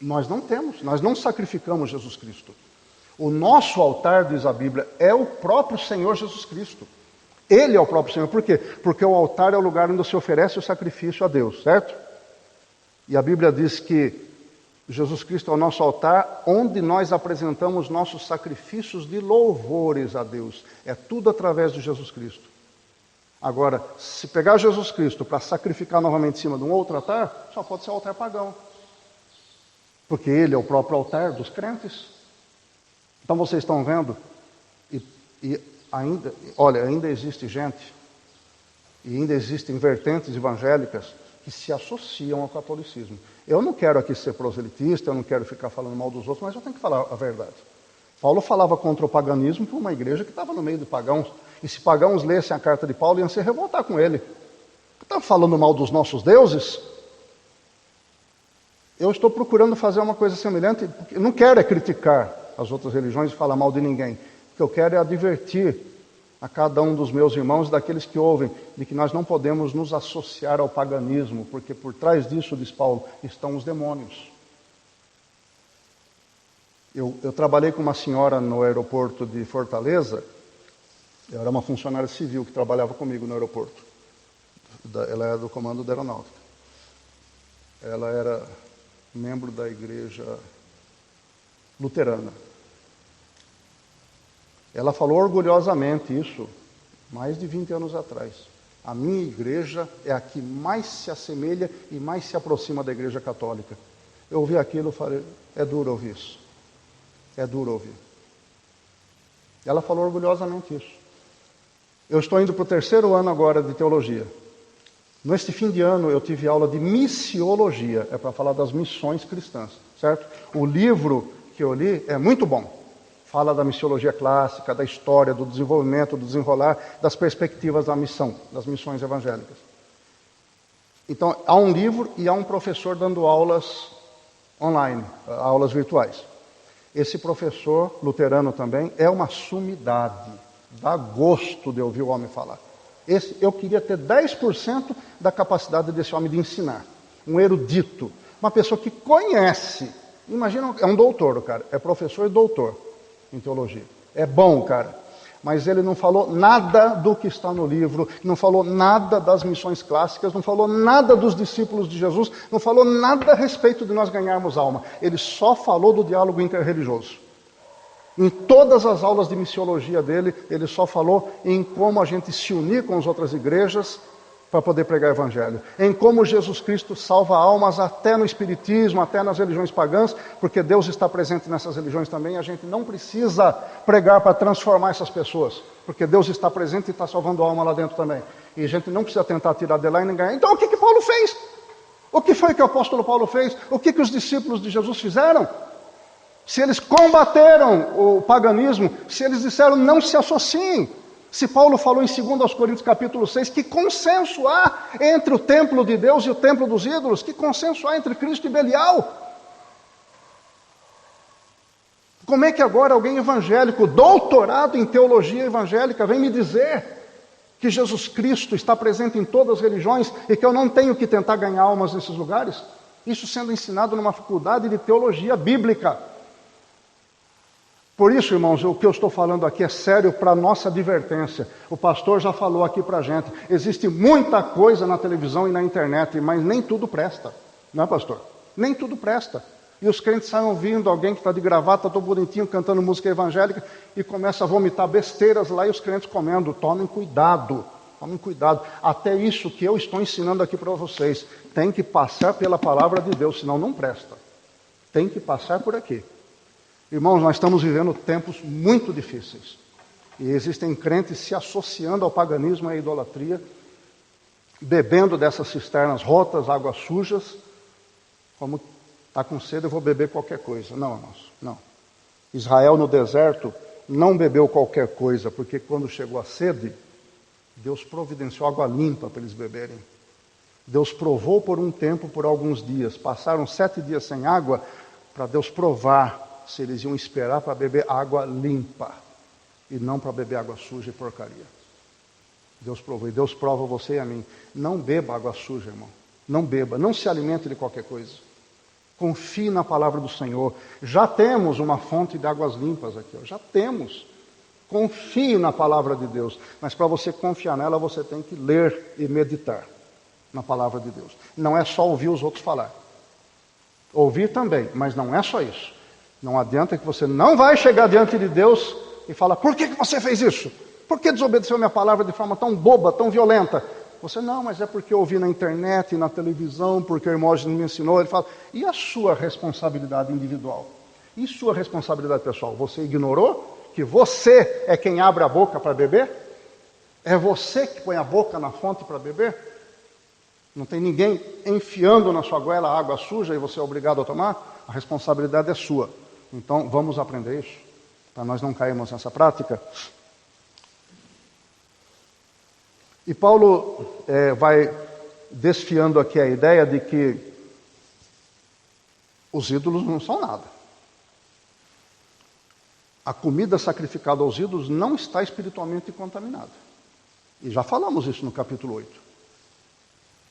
Nós não temos, nós não sacrificamos Jesus Cristo. O nosso altar, diz a Bíblia, é o próprio Senhor Jesus Cristo. Ele é o próprio Senhor. Por quê? Porque o altar é o lugar onde se oferece o sacrifício a Deus, certo? E a Bíblia diz que Jesus Cristo é o nosso altar, onde nós apresentamos nossos sacrifícios de louvores a Deus. É tudo através de Jesus Cristo. Agora, se pegar Jesus Cristo para sacrificar novamente em cima de um outro altar, só pode ser o altar pagão. Porque ele é o próprio altar dos crentes. Então vocês estão vendo, e ainda existe gente, e ainda existem vertentes evangélicas que se associam ao catolicismo. Eu não quero aqui ser proselitista, eu não quero ficar falando mal dos outros, mas eu tenho que falar a verdade. Paulo falava contra o paganismo para uma igreja que estava no meio de pagãos. E se pagãos lessem a carta de Paulo, iam se revoltar com ele. Está falando mal dos nossos deuses? Eu estou procurando fazer uma coisa semelhante. Eu não quero é criticar as outras religiões e falar mal de ninguém. O que eu quero é advertir a cada um dos meus irmãos e daqueles que ouvem, de que nós não podemos nos associar ao paganismo, porque por trás disso, diz Paulo, estão os demônios. Eu trabalhei com uma senhora no aeroporto de Fortaleza. Eu era uma funcionária civil que trabalhava comigo no aeroporto. Ela era do comando da aeronáutica. Ela era membro da igreja luterana. Ela falou orgulhosamente isso, mais de 20 anos atrás. A minha igreja é a que mais se assemelha e mais se aproxima da igreja católica. Eu ouvi aquilo e falei: é duro ouvir isso. É duro ouvir. Ela falou orgulhosamente isso. Eu estou indo para o 3º ano agora de teologia. Neste fim de ano eu tive aula de missiologia, é para falar das missões cristãs, certo? O livro que eu li é muito bom. Fala da missiologia clássica, da história, do desenvolvimento, do desenrolar, das perspectivas da missão, das missões evangélicas. Então, há um livro e há um professor dando aulas online, aulas virtuais. Esse professor, luterano também, é uma sumidade. Dá gosto de ouvir o homem falar. Eu queria ter 10% da capacidade desse homem de ensinar. Um erudito, uma pessoa que conhece. Imagina, é um doutor, o cara, é professor e doutor em teologia. É bom, cara. Mas ele não falou nada do que está no livro, não falou nada das missões clássicas, não falou nada dos discípulos de Jesus, não falou nada a respeito de nós ganharmos alma. Ele só falou do diálogo interreligioso. Em todas as aulas de missiologia dele, ele só falou em como a gente se unir com as outras igrejas para poder pregar o evangelho. Em como Jesus Cristo salva almas até no espiritismo, até nas religiões pagãs, porque Deus está presente nessas religiões também. A gente não precisa pregar para transformar essas pessoas, porque Deus está presente e está salvando alma lá dentro também. E a gente não precisa tentar tirar de lá e nem ganhar. Então o que Paulo fez? O que foi que o apóstolo Paulo fez? O que os discípulos de Jesus fizeram? Se eles combateram o paganismo, se eles disseram não se associem, se Paulo falou em 2 Coríntios capítulo 6, que consenso há entre o templo de Deus e o templo dos ídolos? Que consenso há entre Cristo e Belial? Como é que agora alguém evangélico, doutorado em teologia evangélica, vem me dizer que Jesus Cristo está presente em todas as religiões e que eu não tenho que tentar ganhar almas nesses lugares? Isso sendo ensinado numa faculdade de teologia bíblica. Por isso, irmãos, o que eu estou falando aqui é sério para a nossa advertência. O pastor já falou aqui para a gente. Existe muita coisa na televisão e na internet, mas nem tudo presta. Não é, pastor? Nem tudo presta. E os crentes saem ouvindo alguém que está de gravata, todo bonitinho, cantando música evangélica, e começa a vomitar besteiras lá e os crentes comendo. Tomem cuidado. Tomem cuidado. Até isso que eu estou ensinando aqui para vocês tem que passar pela palavra de Deus, senão não presta. Tem que passar por aqui. Irmãos, nós estamos vivendo tempos muito difíceis. E existem crentes se associando ao paganismo e à idolatria, bebendo dessas cisternas rotas, águas sujas, como está com sede, eu vou beber qualquer coisa. Não, irmãos, não. Israel no deserto não bebeu qualquer coisa, porque quando chegou a sede, Deus providenciou água limpa para eles beberem. Deus provou por um tempo, por alguns dias. Passaram 7 dias sem água, para Deus provar se eles iam esperar para beber água limpa, e não para beber água suja e porcaria. Deus provou, e Deus prova você e a mim. Não beba água suja, irmão. Não beba, não se alimente de qualquer coisa. Confie na palavra do Senhor. Já temos uma fonte de águas limpas aqui, já temos. Confie na palavra de Deus. Mas para você confiar nela, você tem que ler e meditar na palavra de Deus. Não é só ouvir os outros falar. Ouvir também, mas não é só isso. Não adianta que você não vai chegar diante de Deus e falar: por que você fez isso? Por que desobedeceu minha palavra de forma tão boba, tão violenta? Você, não, mas é porque eu ouvi na internet, na televisão, porque o irmão me ensinou. Ele fala: e a sua responsabilidade individual? E sua responsabilidade pessoal? Você ignorou que você é quem abre a boca para beber? É você que põe a boca na fonte para beber? Não tem ninguém enfiando na sua goela água suja e você é obrigado a tomar? A responsabilidade é sua. Então, vamos aprender isso, para nós não cairmos nessa prática. E Paulo vai desfiando aqui a ideia de que os ídolos não são nada. A comida sacrificada aos ídolos não está espiritualmente contaminada. E já falamos isso no capítulo 8.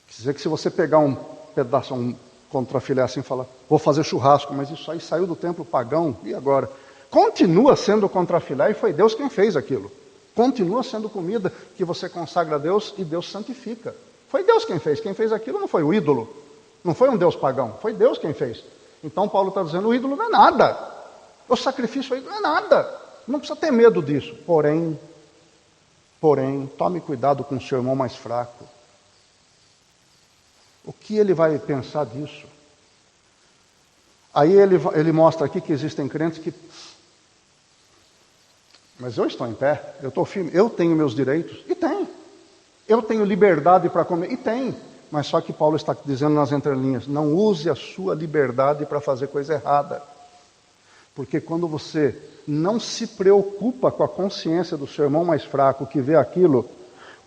Quer dizer que se você pegar um pedaço, um contrafilé assim e falar: vou fazer churrasco, mas isso aí saiu do templo pagão, e agora? Continua sendo contrafilé e foi Deus quem fez aquilo. Continua sendo comida que você consagra a Deus e Deus santifica. Foi Deus quem fez. Quem fez aquilo não foi o ídolo. Não foi um Deus pagão. Foi Deus quem fez. Então Paulo está dizendo: o ídolo não é nada. O sacrifício aí não é nada. Não precisa ter medo disso. Porém, tome cuidado com o seu irmão mais fraco. O que ele vai pensar disso? Aí ele mostra aqui que existem crentes que... Mas eu estou em pé, eu estou firme, eu tenho meus direitos, e tem. Eu tenho liberdade para comer, e tem. Mas só que Paulo está dizendo nas entrelinhas: não use a sua liberdade para fazer coisa errada. Porque quando você não se preocupa com a consciência do seu irmão mais fraco, que vê aquilo,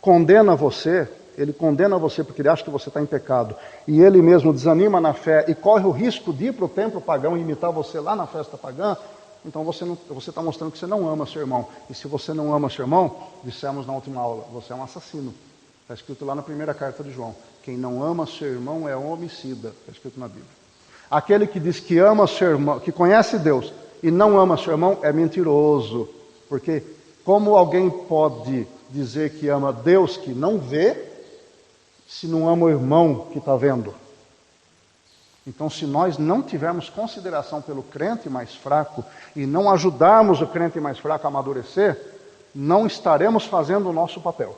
condena você, ele condena você porque ele acha que você está em pecado, e ele mesmo desanima na fé e corre o risco de ir para o templo pagão e imitar você lá na festa pagã. Então você está mostrando que você não ama seu irmão. E se você não ama seu irmão, dissemos na última aula, você é um assassino. Está escrito lá na primeira carta de João: quem não ama seu irmão é um homicida. Está escrito na Bíblia. Aquele que diz que ama seu irmão, que conhece Deus e não ama seu irmão, é mentiroso. Porque como alguém pode dizer que ama Deus que não vê, se não ama o irmão que está vendo? Então, se nós não tivermos consideração pelo crente mais fraco e não ajudarmos o crente mais fraco a amadurecer, não estaremos fazendo o nosso papel.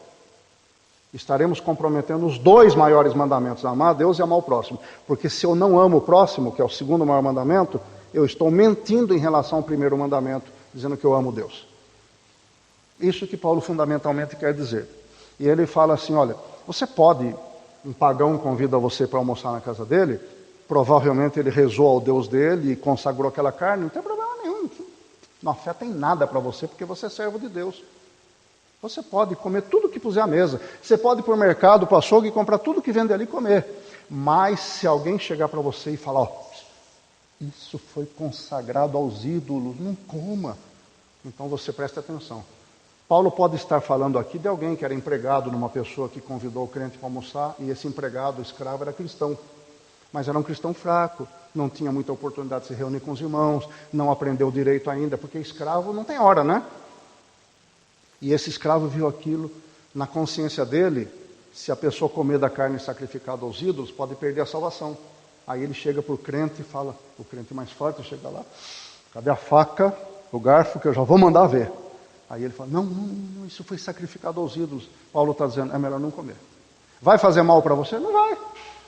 Estaremos comprometendo os 2 maiores mandamentos: amar a Deus e amar o próximo. Porque se eu não amo o próximo, que é o segundo maior mandamento, eu estou mentindo em relação ao primeiro mandamento, dizendo que eu amo Deus. Isso que Paulo fundamentalmente quer dizer. E ele fala assim: olha, você pode, um pagão convida você para almoçar na casa dele, provavelmente ele rezou ao Deus dele e consagrou aquela carne, não tem problema nenhum. Não afeta em nada para você, porque você é servo de Deus. Você pode comer tudo que puser à mesa. Você pode ir para o mercado, para o açougue, e comprar tudo que vende ali e comer. Mas se alguém chegar para você e falar: isso foi consagrado aos ídolos, não coma. Então você preste atenção. Paulo pode estar falando aqui de alguém que era empregado numa pessoa que convidou o crente para almoçar, e esse empregado, o escravo, era cristão. Mas era um cristão fraco, não tinha muita oportunidade de se reunir com os irmãos, não aprendeu direito ainda, porque escravo não tem hora, né? E esse escravo viu aquilo, na consciência dele, se a pessoa comer da carne sacrificada aos ídolos, pode perder a salvação. Aí ele chega para o crente e fala, o crente mais forte chega lá: cadê a faca, o garfo, que eu já vou mandar ver? Aí ele fala: não, isso foi sacrificado aos ídolos. Paulo está dizendo: é melhor não comer. Vai fazer mal para você? Não vai.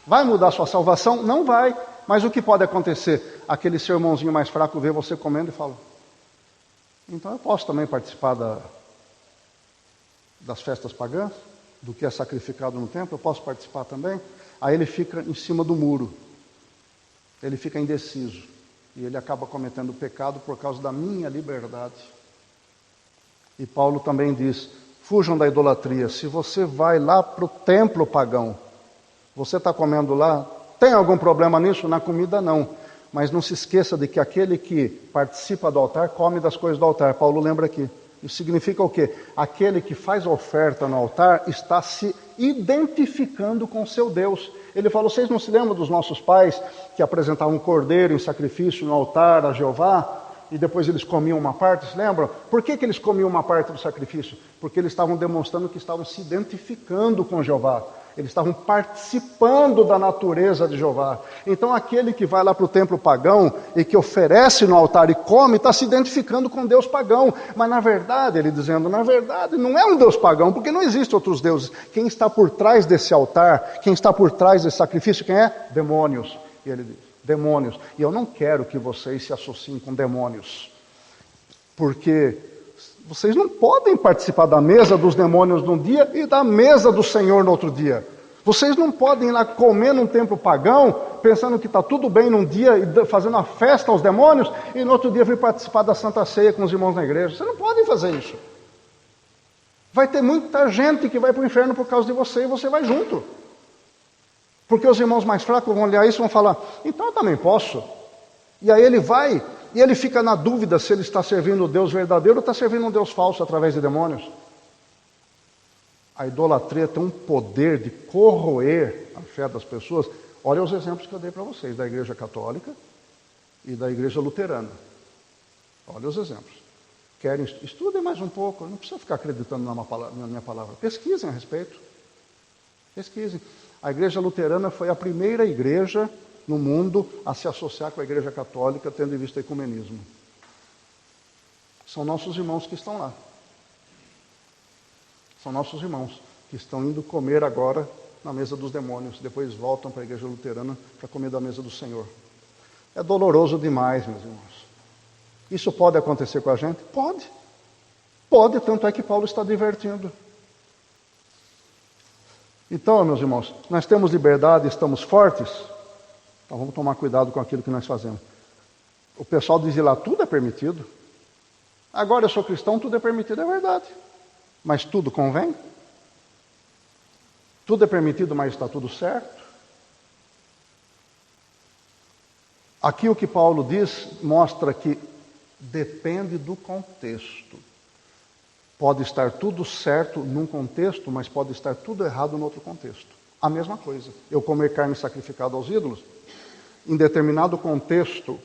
Vai mudar a sua salvação? Não vai. Mas o que pode acontecer? Aquele seu irmãozinho mais fraco vê você comendo e fala: então eu posso também participar das festas pagãs? Do que é sacrificado no templo? Eu posso participar também? Aí ele fica em cima do muro. Ele fica indeciso. E ele acaba cometendo pecado por causa da minha liberdade. E Paulo também diz: fujam da idolatria. Se você vai lá para o templo pagão, você está comendo lá, tem algum problema nisso? Na comida não. Mas não se esqueça de que aquele que participa do altar come das coisas do altar. Paulo lembra aqui. Isso significa o quê? Aquele que faz oferta no altar está se identificando com seu Deus. Ele falou: vocês não se lembram dos nossos pais que apresentavam um cordeiro em sacrifício no altar a Jeová? E depois eles comiam uma parte, se lembram? Por que eles comiam uma parte do sacrifício? Porque eles estavam demonstrando que estavam se identificando com Jeová. Eles estavam participando da natureza de Jeová. Então aquele que vai lá para o templo pagão e que oferece no altar e come, está se identificando com Deus pagão. Mas na verdade, ele dizendo, na verdade não é um Deus pagão, porque não existem outros deuses. Quem está por trás desse altar, quem está por trás desse sacrifício, quem é? Demônios. E ele diz: demônios. E eu não quero que vocês se associem com demônios. Porque vocês não podem participar da mesa dos demônios num dia e da mesa do Senhor no outro dia. Vocês não podem ir lá comer num templo pagão, pensando que está tudo bem num dia e fazendo uma festa aos demônios, e no outro dia vir participar da Santa Ceia com os irmãos na igreja. Vocês não podem fazer isso. Vai ter muita gente que vai para o inferno por causa de você, e você vai junto. Porque os irmãos mais fracos vão olhar isso e vão falar: então eu também posso. E aí ele vai, e ele fica na dúvida se ele está servindo o Deus verdadeiro ou está servindo um Deus falso através de demônios. A idolatria tem um poder de corroer a fé das pessoas. Olha os exemplos que eu dei para vocês, da Igreja Católica e da Igreja Luterana. Olha os exemplos. Querem, estudem mais um pouco, não precisa ficar acreditando na minha palavra. Pesquisem a respeito. Pesquisem. A Igreja Luterana foi a primeira igreja no mundo a se associar com a Igreja Católica, tendo em vista o ecumenismo. São nossos irmãos que estão lá. São nossos irmãos que estão indo comer agora na mesa dos demônios. Depois voltam para a Igreja Luterana para comer da mesa do Senhor. É doloroso demais, meus irmãos. Isso pode acontecer com a gente? Pode. Pode, tanto é que Paulo está advertindo. Então, meus irmãos, nós temos liberdade, estamos fortes, então vamos tomar cuidado com aquilo que nós fazemos. O pessoal dizia lá: tudo é permitido. Agora eu sou cristão, tudo é permitido, é verdade. Mas tudo convém? Tudo é permitido, mas está tudo certo? Aqui o que Paulo diz mostra que depende do contexto. Pode estar tudo certo num contexto, mas pode estar tudo errado no outro contexto. A mesma coisa. Eu comer carne sacrificada aos ídolos, em determinado contexto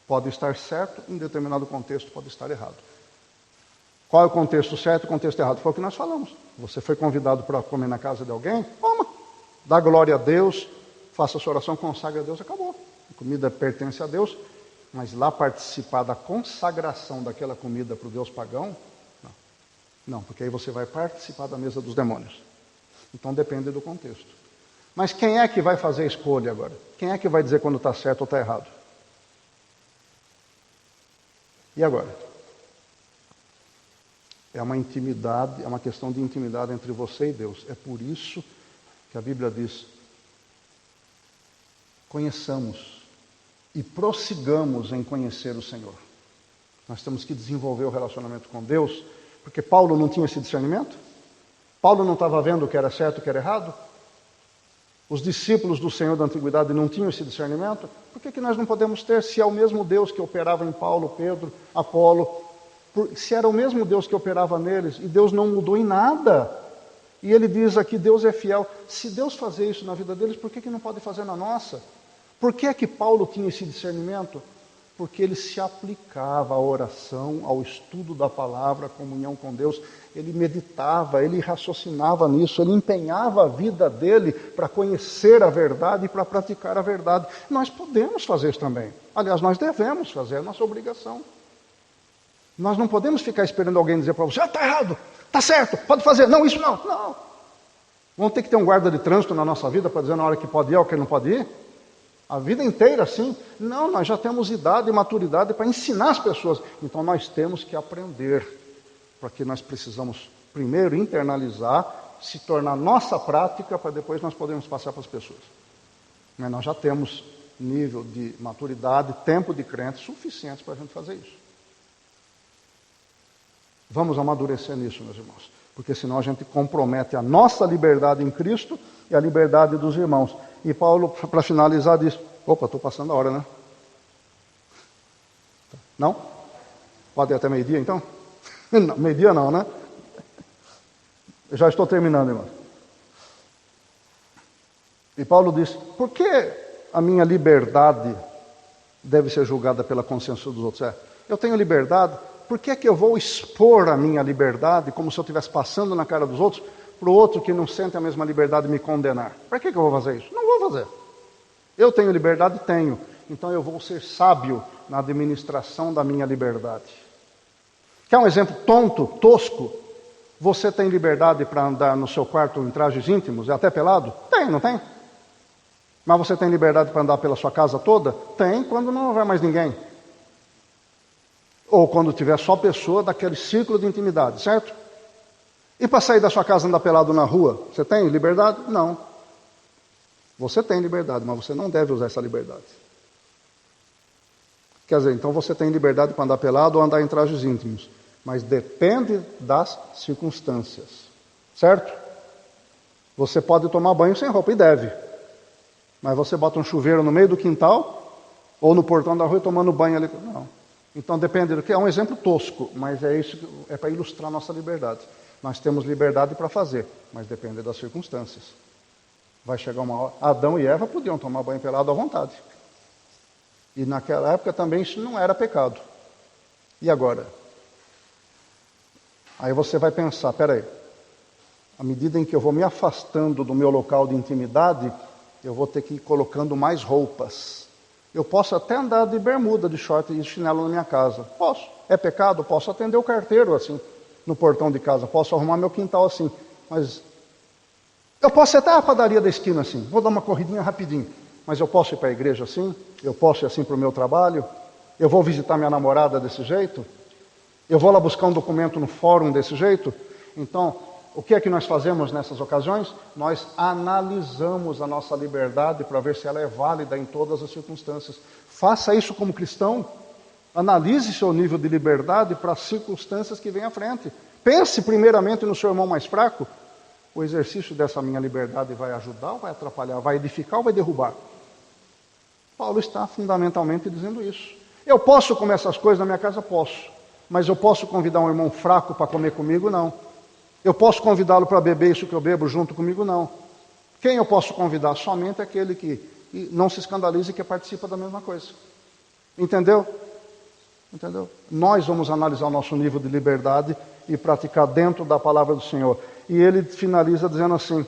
pode estar certo, em determinado contexto pode estar errado. Qual é o contexto certo e o contexto errado? Foi o que nós falamos. Você foi convidado para comer na casa de alguém? Coma. Dá glória a Deus, faça a sua oração, consagre a Deus, acabou. A comida pertence a Deus, mas lá participar da consagração daquela comida para o Deus pagão, não, porque aí você vai participar da mesa dos demônios. Então depende do contexto. Mas quem é que vai fazer a escolha agora? Quem é que vai dizer quando está certo ou está errado? E agora? É uma intimidade, é uma questão de intimidade entre você e Deus. É por isso que a Bíblia diz: conheçamos e prossigamos em conhecer o Senhor. Nós temos que desenvolver o relacionamento com Deus, porque Paulo não tinha esse discernimento? Paulo não estava vendo o que era certo e o que era errado? Os discípulos do Senhor da Antiguidade não tinham esse discernimento? Por que nós não podemos ter, se é o mesmo Deus que operava em Paulo, Pedro, Apolo? Se era o mesmo Deus que operava neles, e Deus não mudou em nada. E ele diz aqui: Deus é fiel. Se Deus fazer isso na vida deles, por que não pode fazer na nossa? Por que é que Paulo tinha esse discernimento? Porque ele se aplicava à oração, ao estudo da palavra, à comunhão com Deus. Ele meditava, ele raciocinava nisso, ele empenhava a vida dele para conhecer a verdade e para praticar a verdade. Nós podemos fazer isso também. Aliás, nós devemos fazer, é nossa obrigação. Nós não podemos ficar esperando alguém dizer para você: está errado, está certo, pode fazer. Não, isso não. Não. Vamos ter que ter um guarda de trânsito na nossa vida para dizer na hora que pode ir ou que não pode ir? A vida inteira assim? Não, nós já temos idade e maturidade para ensinar as pessoas. Então nós temos que aprender, porque nós precisamos primeiro internalizar, se tornar nossa prática, para depois nós podermos passar para as pessoas. Mas nós já temos nível de maturidade, tempo de crente suficientes para a gente fazer isso. Vamos amadurecer nisso, meus irmãos, porque senão a gente compromete a nossa liberdade em Cristo e a liberdade dos irmãos. E Paulo, para finalizar, diz... Opa, estou passando a hora, né? Não? Pode ir até meio-dia, então? Não, meio-dia não, né? Eu já estou terminando, irmão. E Paulo diz, por que a minha liberdade deve ser julgada pela consciência dos outros? Eu tenho liberdade, por que é que eu vou expor a minha liberdade como se eu estivesse passando na cara dos outros para o outro que não sente a mesma liberdade me condenar? Para que eu vou fazer isso? Não vou fazer. Eu tenho liberdade? Tenho. Então eu vou ser sábio na administração da minha liberdade. Quer um exemplo tonto, tosco? Você tem liberdade para andar no seu quarto em trajes íntimos, até pelado? Tem, não tem? Mas você tem liberdade para andar pela sua casa toda? Tem, quando não houver mais ninguém. Ou quando tiver só pessoa daquele círculo de intimidade, certo? E para sair da sua casa e andar pelado na rua, você tem liberdade? Não. Você tem liberdade, mas você não deve usar essa liberdade. Quer dizer, então você tem liberdade para andar pelado ou andar em trajes íntimos, mas depende das circunstâncias, certo? Você pode tomar banho sem roupa, e deve. Mas você bota um chuveiro no meio do quintal, ou no portão da rua tomando banho ali. Não. Então depende do que. É um exemplo tosco, mas é isso, é para ilustrar a nossa liberdade. Nós temos liberdade para fazer, mas depende das circunstâncias. Vai chegar uma hora. Adão e Eva podiam tomar banho pelado à vontade. E naquela época também isso não era pecado. E agora? Aí você vai pensar, peraí, à medida em que eu vou me afastando do meu local de intimidade, eu vou ter que ir colocando mais roupas. Eu posso até andar de bermuda, de short e de chinelo na minha casa. Posso. É pecado? Posso atender o carteiro assim, no portão de casa. Posso arrumar meu quintal assim. Mas eu posso ir até a padaria da esquina assim. Vou dar uma corridinha rapidinho. Mas eu posso ir para a igreja assim? Eu posso ir assim para o meu trabalho? Eu vou visitar minha namorada desse jeito? Eu vou lá buscar um documento no fórum desse jeito? Então, o que é que nós fazemos nessas ocasiões? Nós analisamos a nossa liberdade para ver se ela é válida em todas as circunstâncias. Faça isso como cristão. Analise seu nível de liberdade para as circunstâncias que vêm à frente. Pense primeiramente no seu irmão mais fraco. O exercício dessa minha liberdade vai ajudar ou vai atrapalhar? Vai edificar ou vai derrubar? Paulo está fundamentalmente dizendo isso. Eu posso comer essas coisas na minha casa? Posso. Mas eu posso convidar um irmão fraco para comer comigo? Não. Eu posso convidá-lo para beber isso que eu bebo junto comigo? Não. Quem eu posso convidar? Somente aquele que não se escandalize e que participa da mesma coisa. Entendeu? Entendeu? Nós vamos analisar o nosso nível de liberdade e praticar dentro da palavra do Senhor. E ele finaliza dizendo assim: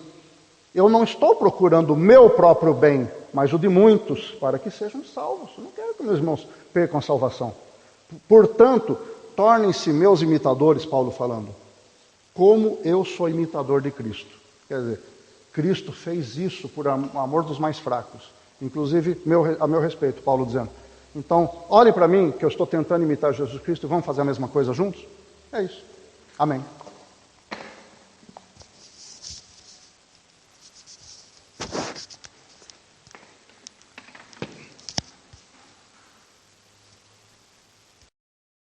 eu não estou procurando o meu próprio bem, mas o de muitos, para que sejam salvos. Eu não quero que meus irmãos percam a salvação. Portanto, tornem-se meus imitadores, Paulo falando, como eu sou imitador de Cristo. Quer dizer, Cristo fez isso por amor dos mais fracos. Inclusive, a meu respeito, Paulo dizendo. Então, olhe para mim, que eu estou tentando imitar Jesus Cristo, e vamos fazer a mesma coisa juntos? É isso. Amém.